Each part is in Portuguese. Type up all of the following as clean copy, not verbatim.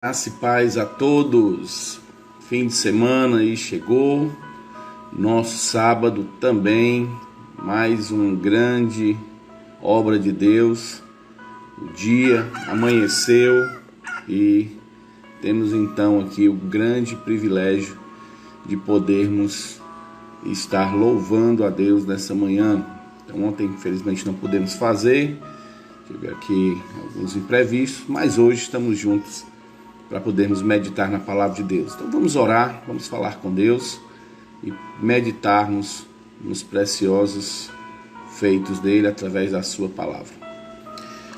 Graça e paz a todos. Fim de semana aí chegou, nosso sábado também, mais uma grande obra de Deus. O dia amanheceu e temos então aqui o grande privilégio de podermos estar louvando a Deus nessa manhã. Então, ontem infelizmente não pudemos fazer, tive aqui alguns imprevistos, mas hoje estamos juntos para podermos meditar na palavra de Deus. Então vamos orar, vamos falar com Deus e meditarmos nos preciosos feitos dele através da sua palavra.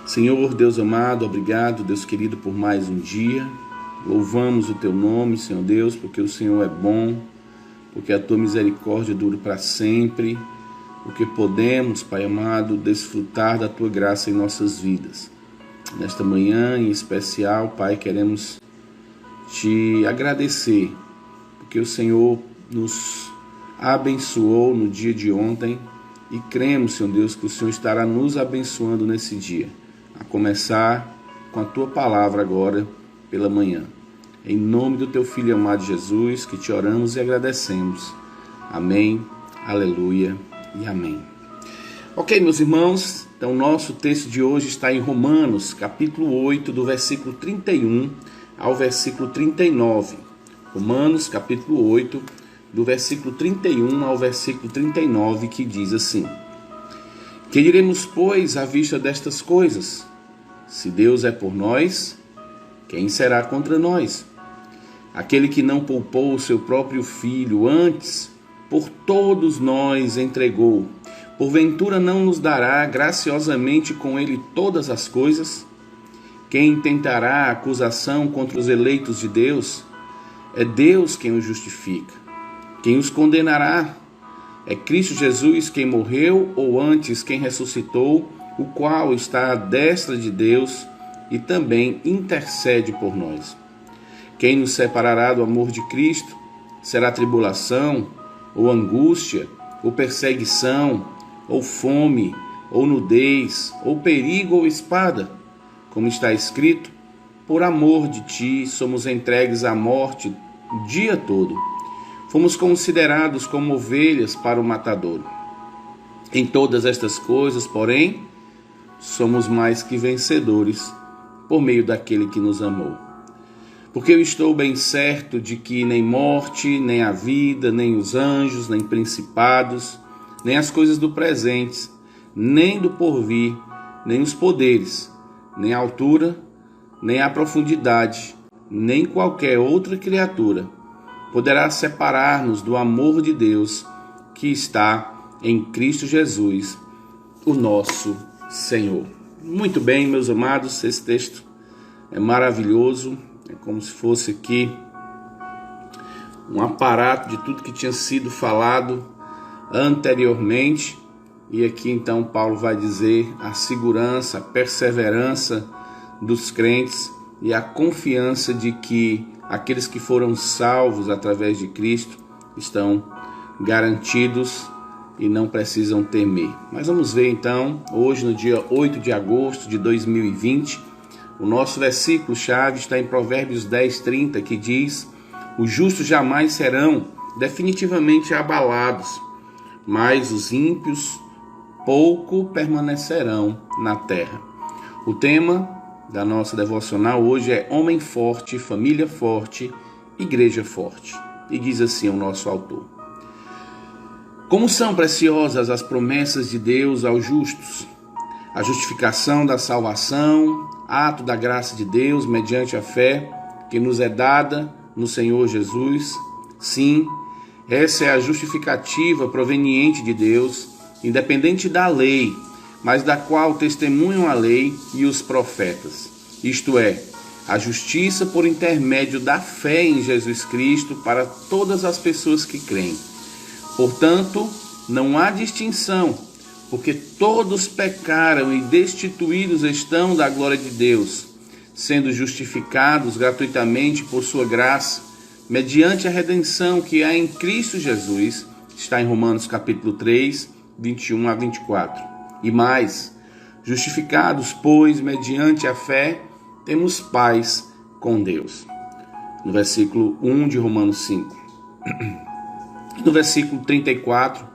Senhor, Deus amado, obrigado, Deus querido, por mais um dia. Louvamos o teu nome, Senhor Deus, porque o Senhor é bom, porque a tua misericórdia dura para sempre, porque podemos, Pai amado, desfrutar da tua graça em nossas vidas. Nesta manhã em especial, Pai, queremos te agradecer, porque o Senhor nos abençoou no dia de ontem e cremos, Senhor Deus, que o Senhor estará nos abençoando nesse dia, a começar com a tua palavra agora pela manhã. Em nome do teu Filho amado Jesus, que te oramos e agradecemos. Amém, aleluia e amém. Ok, meus irmãos, então nosso texto de hoje está em Romanos, capítulo 8, do versículo 31 ao versículo 39. Romanos, capítulo 8, do versículo 31 ao versículo 39, que diz assim: Que diremos, pois, à vista destas coisas? Se Deus é por nós, quem será contra nós? Aquele que não poupou o seu próprio filho, antes por todos nós entregou, porventura não nos dará graciosamente com ele todas as coisas? Quem tentará acusação contra os eleitos de Deus? É Deus quem os justifica. Quem os condenará? É Cristo Jesus quem morreu, ou antes quem ressuscitou, o qual está à destra de Deus e também intercede por nós. Quem nos separará do amor de Cristo? Será tribulação, ou angústia, ou perseguição, ou fome, ou nudez, ou perigo, ou espada? Como está escrito, por amor de ti somos entregues à morte o dia todo. Fomos considerados como ovelhas para o matadouro. Em todas estas coisas, porém, somos mais que vencedores por meio daquele que nos amou. Porque eu estou bem certo de que nem morte, nem a vida, nem os anjos, nem principados, nem as coisas do presente, nem do porvir, nem os poderes, nem a altura, nem a profundidade, nem qualquer outra criatura poderá separar-nos do amor de Deus que está em Cristo Jesus, o nosso Senhor. Muito bem, meus amados, esse texto é maravilhoso, é como se fosse aqui um aparato de tudo que tinha sido falado anteriormente. E aqui então Paulo vai dizer a segurança, a perseverança dos crentes e a confiança de que aqueles que foram salvos através de Cristo estão garantidos e não precisam temer. Mas vamos ver então, hoje no dia 8 de agosto de 2020, o nosso versículo-chave está em Provérbios 10:30, que diz: Os justos jamais serão definitivamente abalados, mas os ímpios pouco permanecerão na terra. O tema da nossa devocional hoje é Homem Forte, Família Forte, Igreja Forte. E diz assim o nosso autor: Como são preciosas as promessas de Deus aos justos! A justificação da salvação, ato da graça de Deus mediante a fé que nos é dada no Senhor Jesus. Sim, essa é a justificativa proveniente de Deus, independente da lei, mas da qual testemunham a lei e os profetas. Isto é, a justiça por intermédio da fé em Jesus Cristo para todas as pessoas que creem. Portanto, não há distinção, porque todos pecaram e destituídos estão da glória de Deus, sendo justificados gratuitamente por sua graça, mediante a redenção que há em Cristo Jesus, está em Romanos capítulo 3, 21 a 24. E mais, justificados, pois, mediante a fé, temos paz com Deus. No versículo 1 de Romanos 5. No versículo 34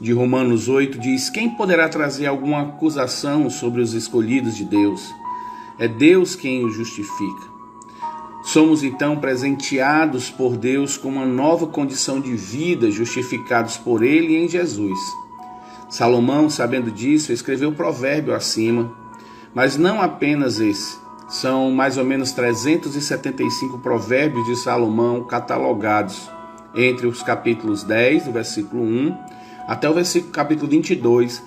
de Romanos 8 diz: quem poderá trazer alguma acusação sobre os escolhidos de Deus? É Deus quem os justifica. Somos então presenteados por Deus com uma nova condição de vida, justificados por Ele em Jesus. Salomão, sabendo disso, escreveu o provérbio acima, mas não apenas esse. São mais ou menos 375 provérbios de Salomão catalogados entre os capítulos 10, do versículo 1, até o capítulo 22,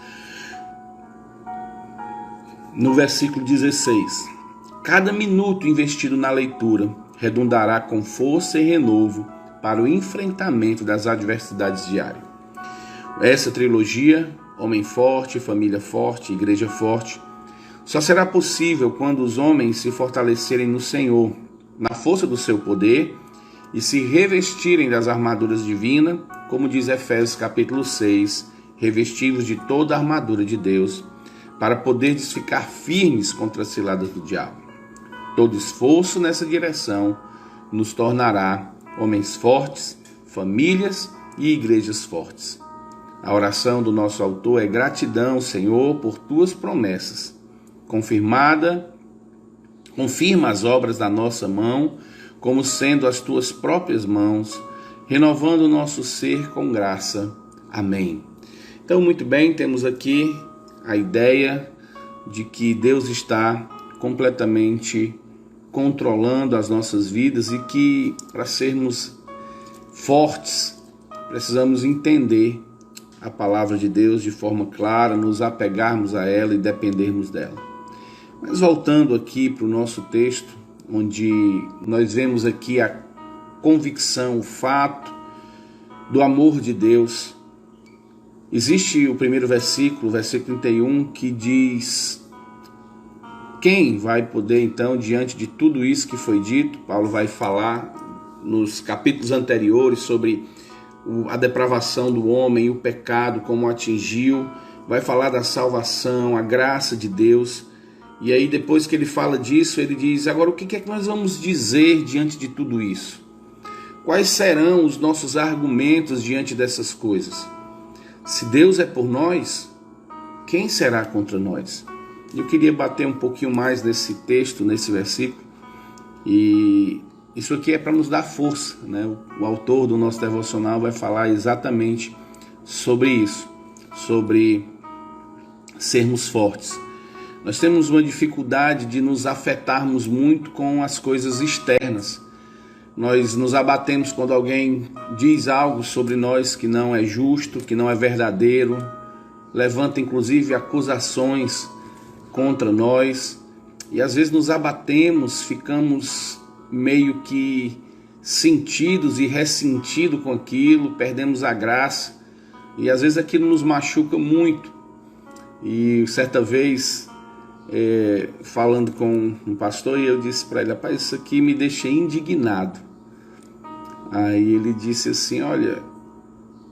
no versículo 16. Cada minuto investido na leitura redundará com força e renovo para o enfrentamento das adversidades diárias. Essa trilogia, Homem Forte, Família Forte, Igreja Forte, só será possível quando os homens se fortalecerem no Senhor, na força do seu poder, e se revestirem das armaduras divinas, como diz Efésios capítulo 6, revestidos de toda a armadura de Deus, para poderes ficar firmes contra as ciladas do diabo. Todo esforço nessa direção nos tornará homens fortes, famílias e igrejas fortes. A oração do nosso autor é: gratidão, Senhor, por tuas promessas. Confirma as obras da nossa mão como sendo as tuas próprias mãos, renovando o nosso ser com graça. Amém. Então, muito bem, temos aqui a ideia de que Deus está completamente controlando as nossas vidas e que, para sermos fortes, precisamos entender a palavra de Deus de forma clara, nos apegarmos a ela e dependermos dela. Mas voltando aqui para o nosso texto, onde nós vemos aqui a convicção, o fato do amor de Deus. Existe o primeiro versículo, versículo 31, que diz: quem vai poder então, diante de tudo isso que foi dito? Paulo vai falar nos capítulos anteriores sobre a depravação do homem e o pecado, como atingiu, vai falar da salvação, a graça de Deus. E aí, depois que ele fala disso, ele diz: agora o que é que nós vamos dizer diante de tudo isso? Quais serão os nossos argumentos diante dessas coisas? Se Deus é por nós, quem será contra nós? Eu queria bater um pouquinho mais nesse texto, nesse versículo, e isso aqui é para nos dar força, né? O autor do nosso devocional vai falar exatamente sobre isso, sobre sermos fortes. Nós temos uma dificuldade de nos afetarmos muito com as coisas externas. Nós nos abatemos quando alguém diz algo sobre nós que não é justo, que não é verdadeiro, levanta inclusive acusações contra nós, e às vezes nos abatemos, ficamos meio que sentidos e ressentidos com aquilo, perdemos a graça, e às vezes aquilo nos machuca muito. E certa vez, falando com um pastor, eu disse para ele: rapaz, isso aqui me deixa indignado. Aí ele disse assim: olha,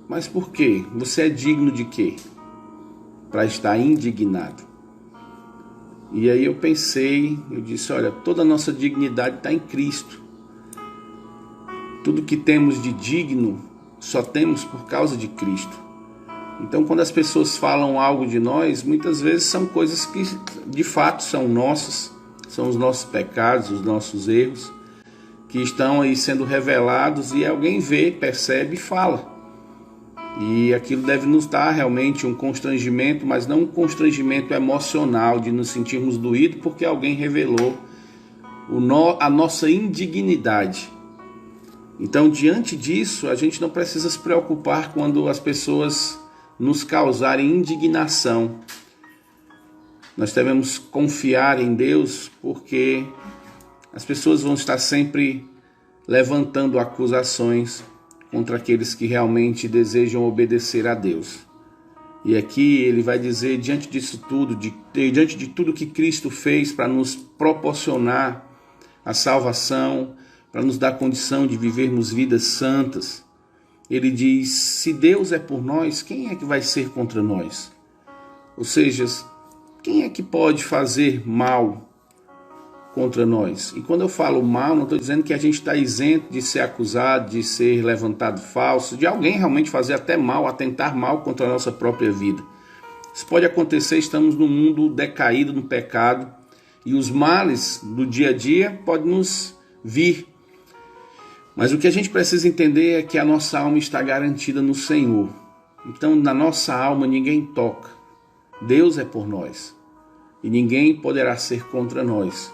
mas por quê? Você é digno de quê? Para estar indignado. E aí eu pensei, eu disse: olha, toda a nossa dignidade está em Cristo. Tudo que temos de digno só temos por causa de Cristo. Então, quando as pessoas falam algo de nós, muitas vezes são coisas que de fato são nossas, são os nossos pecados, os nossos erros, que estão aí sendo revelados, e alguém vê, percebe e fala. E aquilo deve nos dar realmente um constrangimento, mas não um constrangimento emocional, de nos sentirmos doídos porque alguém revelou a nossa indignidade. Então, diante disso, a gente não precisa se preocupar quando as pessoas nos causarem indignação. Nós devemos confiar em Deus, porque as pessoas vão estar sempre levantando acusações contra aqueles que realmente desejam obedecer a Deus. E aqui ele vai dizer, diante disso tudo, diante de tudo que Cristo fez para nos proporcionar a salvação, para nos dar condição de vivermos vidas santas, ele diz: se Deus é por nós, quem é que vai ser contra nós? Ou seja, quem é que pode fazer mal contra nós. E quando eu falo mal, não estou dizendo que a gente está isento de ser acusado, de ser levantado falso, de alguém realmente fazer até mal, atentar mal contra a nossa própria vida. Isso pode acontecer, estamos num mundo decaído no pecado e os males do dia a dia podem nos vir. Mas o que a gente precisa entender é que a nossa alma está garantida no Senhor. Então, na nossa alma ninguém toca. Deus é por nós e ninguém poderá ser contra nós.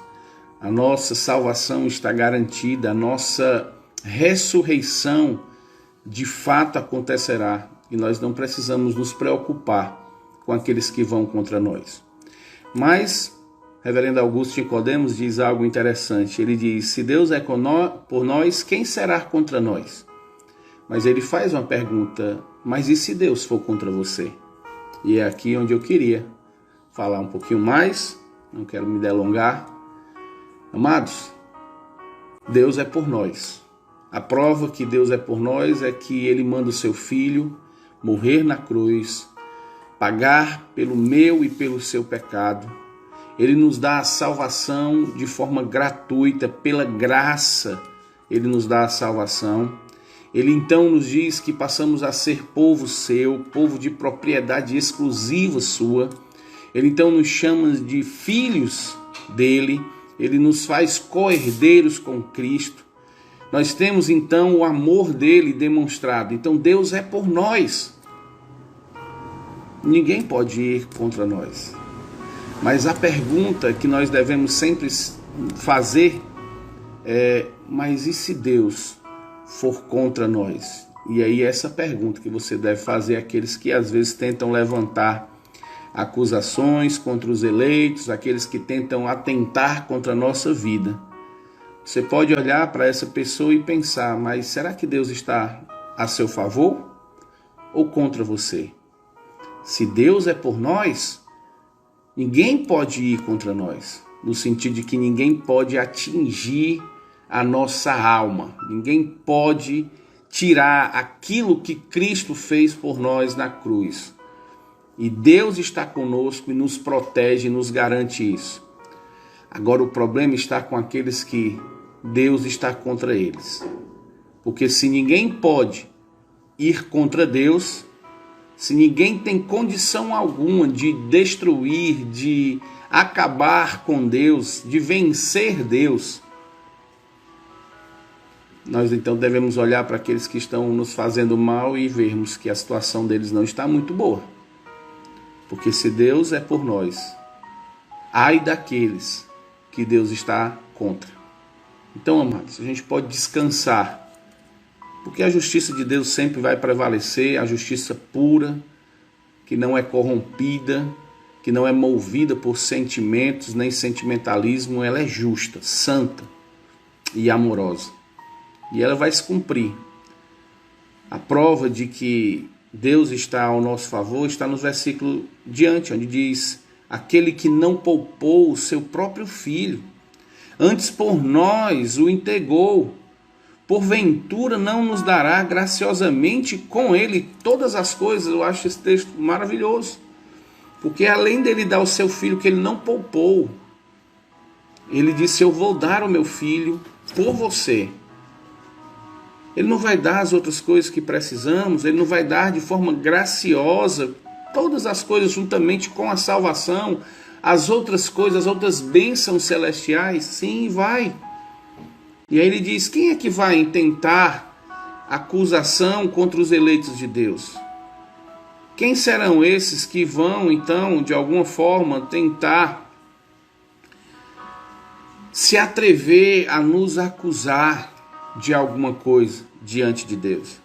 A nossa salvação está garantida, a nossa ressurreição de fato acontecerá e nós não precisamos nos preocupar com aqueles que vão contra nós. Mas, Reverendo Augusto Nicodemos diz algo interessante. Ele diz, se Deus é por nós, quem será contra nós? Mas ele faz uma pergunta, mas e se Deus for contra você? E é aqui onde eu queria falar um pouquinho mais, não quero me delongar. Amados, Deus é por nós. A prova que Deus é por nós é que Ele manda o seu Filho morrer na cruz, pagar pelo meu e pelo seu pecado. Ele nos dá a salvação de forma gratuita, pela graça Ele nos dá a salvação. Ele então nos diz que passamos a ser povo seu, povo de propriedade exclusiva sua. Ele então nos chama de filhos dele. Ele nos faz co-herdeiros com Cristo. Nós temos então o amor dele demonstrado. Então Deus é por nós. Ninguém pode ir contra nós. Mas a pergunta que nós devemos sempre fazer é, mas e se Deus for contra nós? E aí essa pergunta que você deve fazer àqueles que às vezes tentam levantar acusações contra os eleitos, aqueles que tentam atentar contra a nossa vida. Você pode olhar para essa pessoa e pensar, mas será que Deus está a seu favor ou contra você? Se Deus é por nós, ninguém pode ir contra nós, no sentido de que ninguém pode atingir a nossa alma, ninguém pode tirar aquilo que Cristo fez por nós na cruz. E Deus está conosco e nos protege e nos garante isso. Agora o problema está com aqueles que Deus está contra eles. Porque se ninguém pode ir contra Deus, se ninguém tem condição alguma de destruir, de acabar com Deus, de vencer Deus, nós então devemos olhar para aqueles que estão nos fazendo mal e vermos que a situação deles não está muito boa. Porque se Deus é por nós, ai daqueles que Deus está contra. Então, amados, a gente pode descansar, porque a justiça de Deus sempre vai prevalecer, a justiça pura, que não é corrompida, que não é movida por sentimentos nem sentimentalismo, ela é justa, santa e amorosa. E ela vai se cumprir. A prova de que Deus está ao nosso favor está no versículo diante, onde diz, aquele que não poupou o seu próprio filho, antes por nós o entregou, porventura não nos dará graciosamente com ele todas as coisas. Eu acho esse texto maravilhoso, porque além dele dar o seu filho que ele não poupou, ele disse, eu vou dar o meu filho por você. Ele não vai dar as outras coisas que precisamos, ele não vai dar de forma graciosa todas as coisas juntamente com a salvação, as outras coisas, as outras bênçãos celestiais? Sim, vai. E aí ele diz, quem é que vai intentar acusação contra os eleitos de Deus? Quem serão esses que vão, então, de alguma forma, tentar se atrever a nos acusar de alguma coisa diante de Deus?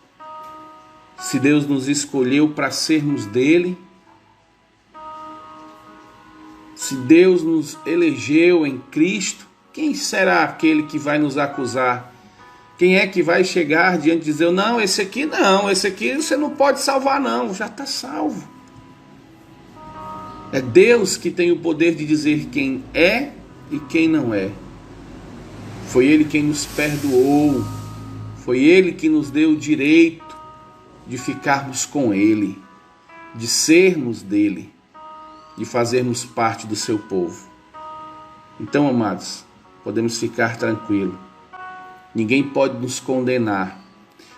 Se Deus nos escolheu para sermos dele, se Deus nos elegeu em Cristo, quem será aquele que vai nos acusar? Quem é que vai chegar diante e dizer, não, esse aqui você não pode salvar não, já está salvo. É Deus que tem o poder de dizer quem é e quem não é. Foi Ele quem nos perdoou, foi Ele que nos deu o direito de ficarmos com Ele, de sermos dele, de fazermos parte do seu povo. Então, amados, podemos ficar tranquilos. Ninguém pode nos condenar.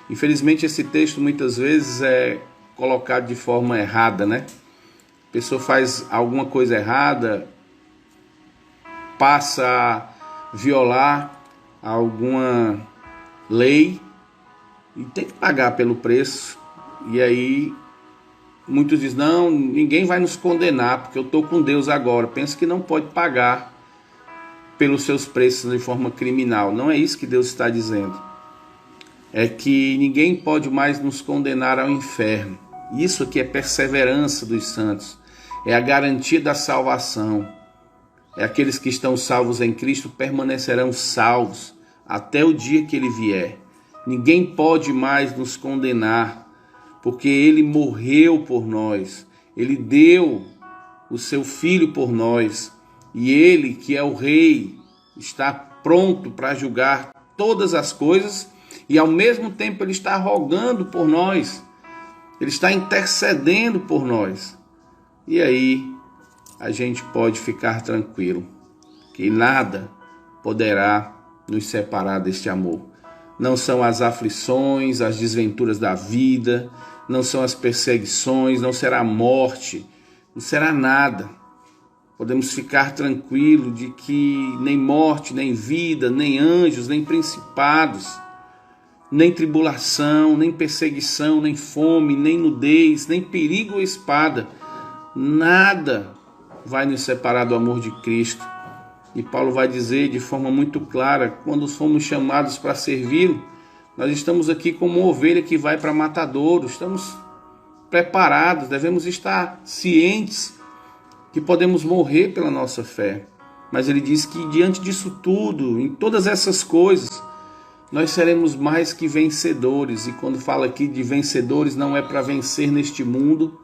Infelizmente, esse texto muitas vezes é colocado de forma errada, né? A pessoa faz alguma coisa errada, passa a violar alguma lei e tem que pagar pelo preço. E aí muitos dizem, não, ninguém vai nos condenar porque eu estou com Deus agora. Pensa que não pode pagar pelos seus preços de forma criminal. Não é isso que Deus está dizendo. É que ninguém pode mais nos condenar ao inferno. Isso aqui é perseverança dos santos. É a garantia da salvação. É aqueles que estão salvos em Cristo permanecerão salvos até o dia que Ele vier. Ninguém pode mais nos condenar, porque Ele morreu por nós. Ele deu o seu Filho por nós. E Ele, que é o Rei, está pronto para julgar todas as coisas e ao mesmo tempo Ele está rogando por nós. Ele está intercedendo por nós. E aí a gente pode ficar tranquilo, que nada poderá nos separar deste amor. Não são as aflições, as desventuras da vida, não são as perseguições, não será a morte, não será nada. Podemos ficar tranquilos de que nem morte, nem vida, nem anjos, nem principados, nem tribulação, nem perseguição, nem fome, nem nudez, nem perigo ou espada, nada vai nos separar do amor de Cristo. E Paulo vai dizer de forma muito clara, quando fomos chamados para servi-lo, nós estamos aqui como uma ovelha que vai para matadouro, estamos preparados, devemos estar cientes que podemos morrer pela nossa fé. Mas ele diz que diante disso tudo, em todas essas coisas, nós seremos mais que vencedores. E quando fala aqui de vencedores, não é para vencer neste mundo,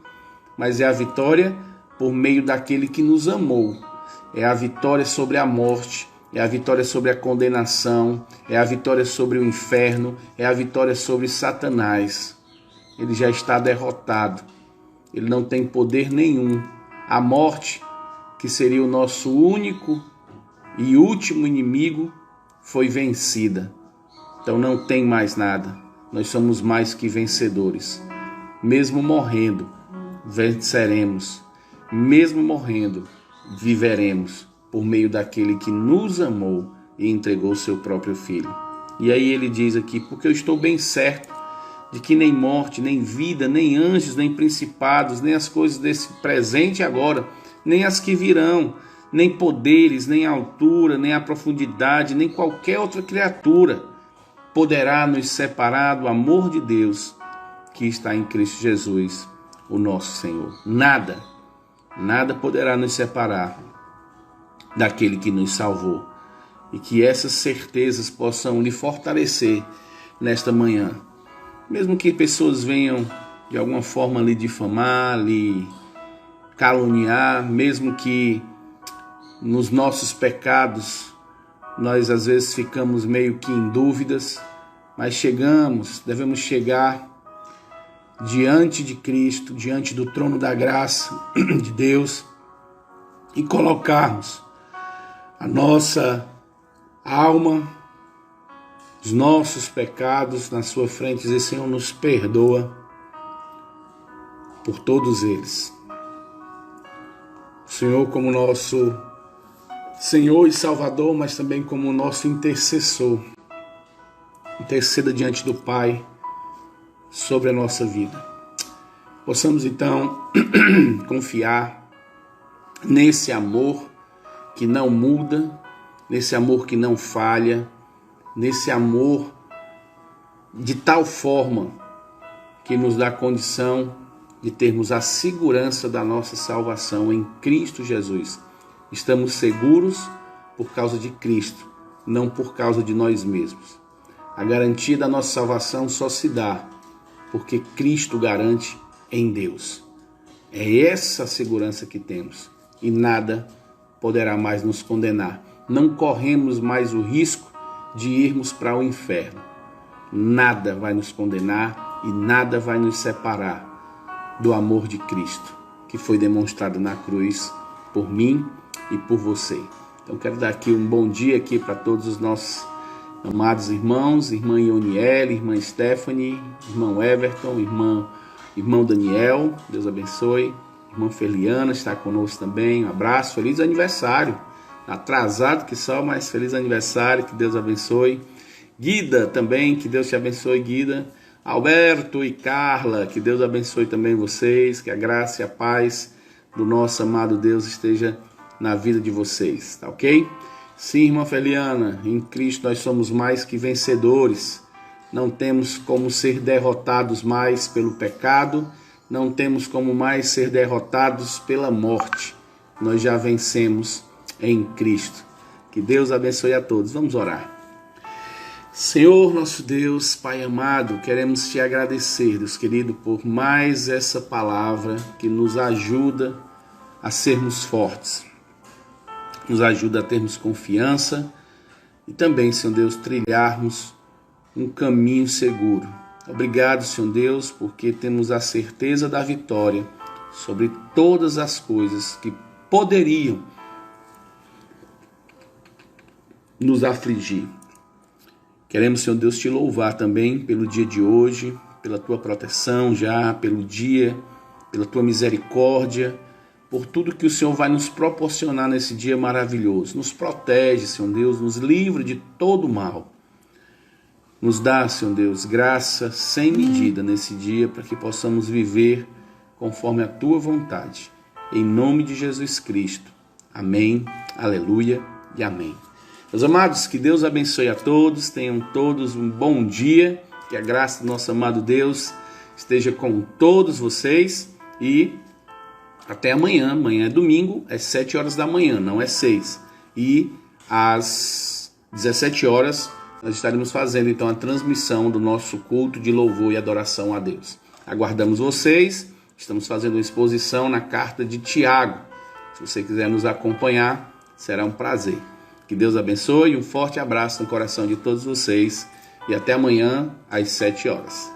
mas é a vitória por meio daquele que nos amou. É a vitória sobre a morte, é a vitória sobre a condenação, é a vitória sobre o inferno, é a vitória sobre Satanás. Ele já está derrotado, ele não tem poder nenhum. A morte, que seria o nosso único e último inimigo, foi vencida. Então não tem mais nada, nós somos mais que vencedores. Mesmo morrendo, venceremos. Mesmo morrendo, viveremos por meio daquele que nos amou e entregou seu próprio Filho. E aí ele diz aqui, porque eu estou bem certo de que nem morte, nem vida, nem anjos, nem principados, nem as coisas desse presente agora, nem as que virão, nem poderes, nem a altura, nem a profundidade, nem qualquer outra criatura poderá nos separar do amor de Deus que está em Cristo Jesus, o nosso Senhor. Nada poderá nos separar daquele que nos salvou. E que essas certezas possam lhe fortalecer nesta manhã. Mesmo que pessoas venham de alguma forma lhe difamar, lhe caluniar, mesmo que nos nossos pecados nós às vezes ficamos meio que em dúvidas, mas devemos chegar diante de Cristo, diante do trono da graça de Deus e colocarmos a nossa alma, os nossos pecados na sua frente, dizer: Senhor, nos perdoa por todos eles. O Senhor como nosso Senhor e Salvador, mas também como nosso intercessor. Interceda diante do Pai sobre a nossa vida. Possamos então confiar nesse amor que não muda, nesse amor que não falha, nesse amor de tal forma que nos dá condição de termos a segurança da nossa salvação em Cristo Jesus. Estamos seguros por causa de Cristo, não por causa de nós mesmos. A garantia da nossa salvação só se dá porque Cristo garante em Deus. É essa a segurança que temos e nada poderá mais nos condenar. Não corremos mais o risco de irmos para o inferno. Nada vai nos condenar e nada vai nos separar do amor de Cristo, que foi demonstrado na cruz por mim e por você. Então quero dar aqui um bom dia aqui para todos os nossos amados irmãos, irmã Ioniele, irmã Stephanie, irmão Everton, irmão Daniel, Deus abençoe. Irmã Feliana está conosco também, um abraço, feliz aniversário, atrasado que só, mas feliz aniversário, que Deus abençoe. Guida também, que Deus te abençoe, Guida. Alberto e Carla, que Deus abençoe também vocês, que a graça e a paz do nosso amado Deus esteja na vida de vocês, tá ok? Sim, irmã Feliana, em Cristo nós somos mais que vencedores. Não temos como ser derrotados mais pelo pecado, não temos como mais ser derrotados pela morte. Nós já vencemos em Cristo. Que Deus abençoe a todos. Vamos orar. Senhor nosso Deus, Pai amado, queremos te agradecer, Deus querido, por mais essa palavra que nos ajuda a sermos fortes. Nos ajuda a termos confiança e também, Senhor Deus, trilharmos um caminho seguro. Obrigado, Senhor Deus, porque temos a certeza da vitória sobre todas as coisas que poderiam nos afligir. Queremos, Senhor Deus, te louvar também pelo dia de hoje, pela tua proteção já, pelo dia, pela tua misericórdia, por tudo que o Senhor vai nos proporcionar nesse dia maravilhoso. Nos protege, Senhor Deus, nos livra de todo mal. Nos dá, Senhor Deus, graça sem medida nesse dia para que possamos viver conforme a tua vontade. Em nome de Jesus Cristo. Amém, aleluia e amém. Meus amados, que Deus abençoe a todos, tenham todos um bom dia, que a graça do nosso amado Deus esteja com todos vocês e até amanhã. Amanhã é domingo, é 7 horas da manhã, não é 6. E às 17 horas nós estaremos fazendo então a transmissão do nosso culto de louvor e adoração a Deus. Aguardamos vocês, estamos fazendo uma exposição na carta de Tiago. Se você quiser nos acompanhar, será um prazer. Que Deus abençoe, um forte abraço no coração de todos vocês e até amanhã às 7 horas.